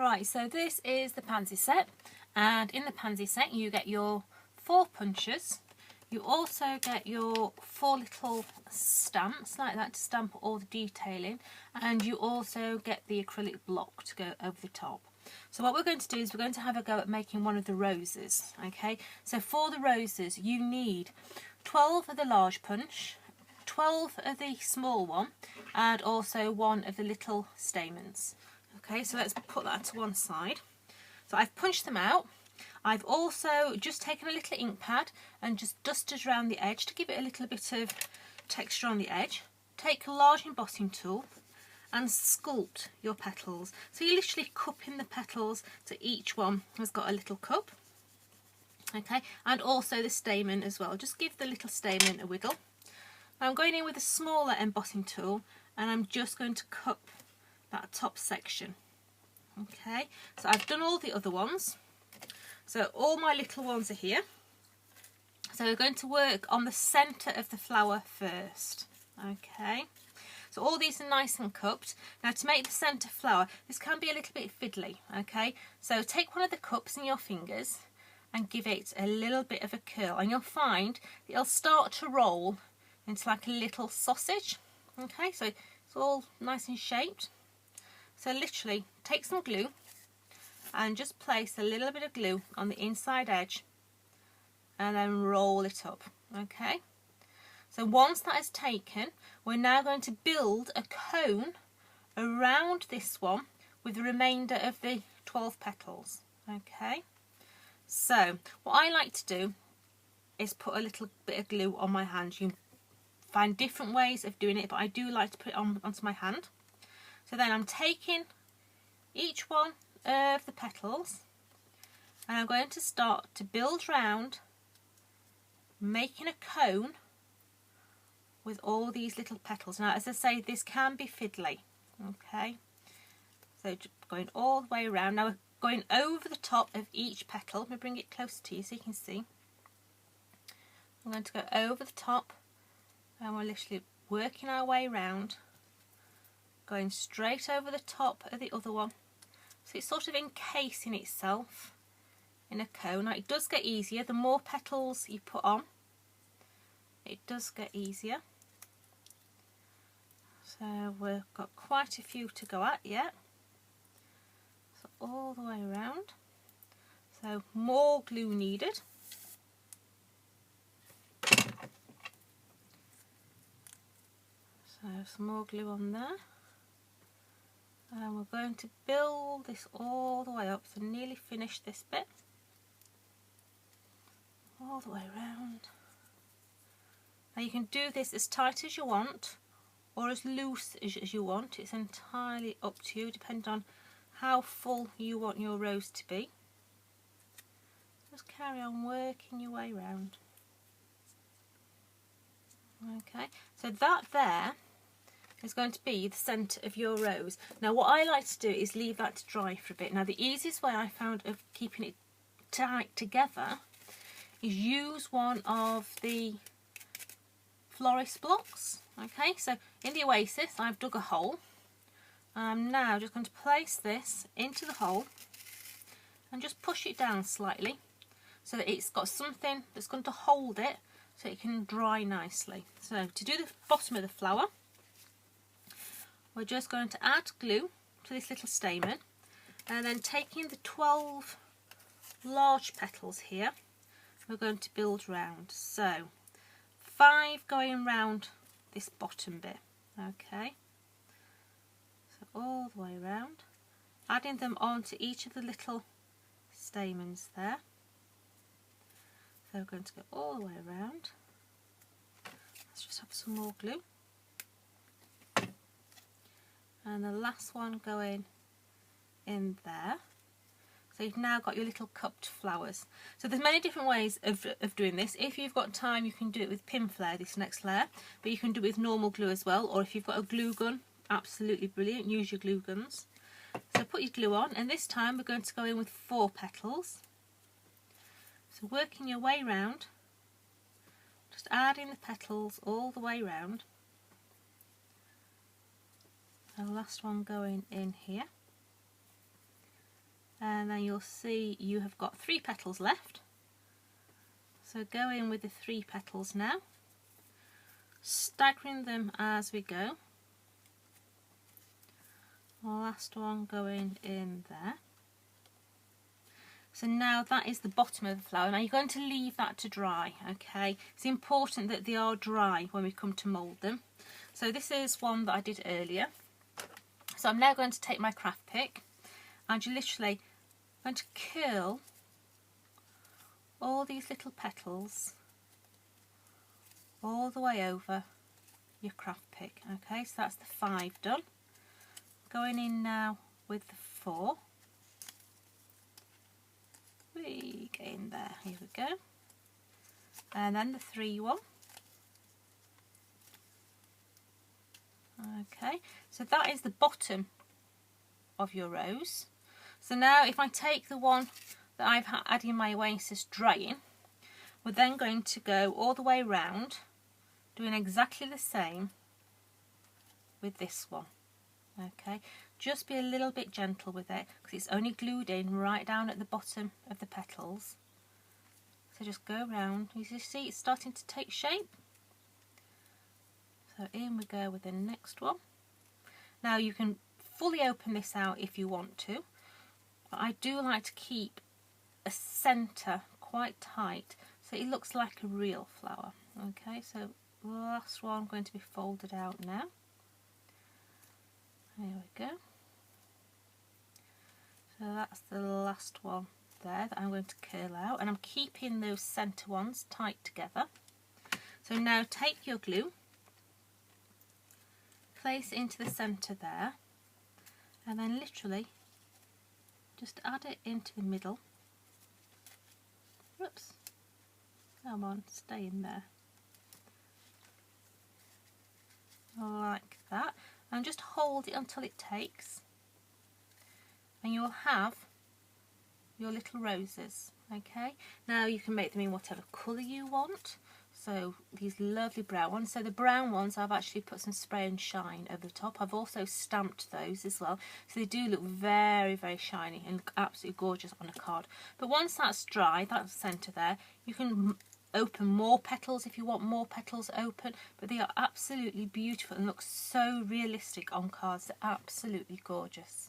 Right, so this is the pansy set, and in the pansy set you get your 4 punches. You also get your 4 little stamps like that to stamp all the detailing, and you also get the acrylic block to go over the top. So what we're going to do is we're going to have a go at making one of the roses. Okay, so for the roses you need 12 of the large punch, 12 of the small one, and also 1 of the little stamens. Okay, so let's put that to one side. So I've punched them out. I've also just taken a little ink pad and just dusted around the edge to give it a little bit of texture on the edge. Take a large embossing tool and sculpt your petals. So you're literally cupping the petals, so each one has got a little cup. Okay, and also the stamen as well. Just give the little stamen a wiggle. Now I'm going in with a smaller embossing tool and I'm just going to cup that top section. Okay, so I've done all the other ones. So all my little ones are here. So we're going to work on the centre of the flower first. Okay, so all these are nice and cupped. Now to make the centre flower, this can be a little bit fiddly. Okay, so take one of the cups in your fingers and give it a little bit of a curl, and you'll find it'll start to roll into like a little sausage. Okay, so it's all nice and shaped. So literally take some glue and just place a little bit of glue on the inside edge and then roll it up. Okay, so once that is taken, we're now going to build a cone around this one with the remainder of the 12 petals. Okay, so what I like to do is put a little bit of glue on my hand. You can find different ways of doing it, but I do like to put it onto my hand. So then I'm taking each one of the petals and I'm going to start to build round, making a cone with all these little petals. Now as I say, this can be fiddly. Okay, so just going all the way around. Now we're going over the top of each petal. Let me bring it closer to you so you can see. I'm going to go over the top and we're literally working our way around, going straight over the top of the other one. So it's sort of encasing itself in a cone. Now it does get easier, the more petals you put on, it does get easier. So we've got quite a few to go at yet. So all the way around. So more glue needed. So some more glue on there. And we're going to build this all the way up, so nearly finish this bit. All the way around. Now you can do this as tight as you want or as loose as you want. It's entirely up to you, depending on how full you want your rose to be. Just carry on working your way around. Okay, so that there is going to be the centre of your rose. Now what I like to do is leave that to dry for a bit. Now the easiest way I found of keeping it tight together is use one of the florist blocks. Okay, so in the Oasis I've dug a hole. I'm now just going to place this into the hole and just push it down slightly so that it's got something that's going to hold it so it can dry nicely. So to do the bottom of the flower, we're just going to add glue to this little stamen, and then taking the 12 large petals here, we're going to build round. So 5 going round this bottom bit. Okay, so all the way around, adding them onto each of the little stamens there. So we're going to go all the way around. Let's just have some more glue. And the last one going in there. So you've now got your little cupped flowers. So there's many different ways of doing this. If you've got time, you can do it with pin flare, this next layer, but you can do it with normal glue as well, or if you've got a glue gun, absolutely brilliant, use your glue guns. So put your glue on, and this time we're going to go in with 4 petals. So working your way round, just adding the petals all the way round. And the last one going in here. and then you'll see you have got 3 petals left. So go in with the 3 petals now, staggering them as we go. Last one going in there. So now that is the bottom of the flower. Now you're going to leave that to dry, okay? It's important that they are dry when we come to mould them. So this is one that I did earlier. So I'm now going to take my craft pick and you're literally going to curl all these little petals all the way over your craft pick. Okay, so that's the 5 done. Going in now with the 4. We get in there, here we go. And then the 3 one. Okay, so that is the bottom of your rose. So now if I take the one that I've had in my oasis drying, we're then going to go all the way round, doing exactly the same with this one. Okay, just be a little bit gentle with it because it's only glued in right down at the bottom of the petals. So just go round. You see it's starting to take shape. So in we go with the next one. Now you can fully open this out if you want to, but I do like to keep a centre quite tight so it looks like a real flower. Okay, so the last one going to be folded out now. There we go. So that's the last one there that I'm going to curl out, and I'm keeping those centre ones tight together. So now take your glue, place it into the centre there, and then literally just add it into the middle. Whoops, come on, stay in there. Like that. And just hold it until it takes, and you'll have your little roses. Okay, now you can make them in whatever colour you want. So these lovely brown ones. So the brown ones I've actually put some spray and shine over the top. I've also stamped those as well, so they do look very, very shiny and look absolutely gorgeous on a card. But once that's dry, that's centre there, you can open more petals if you want more petals open, but they are absolutely beautiful and look so realistic on cards. They're absolutely gorgeous.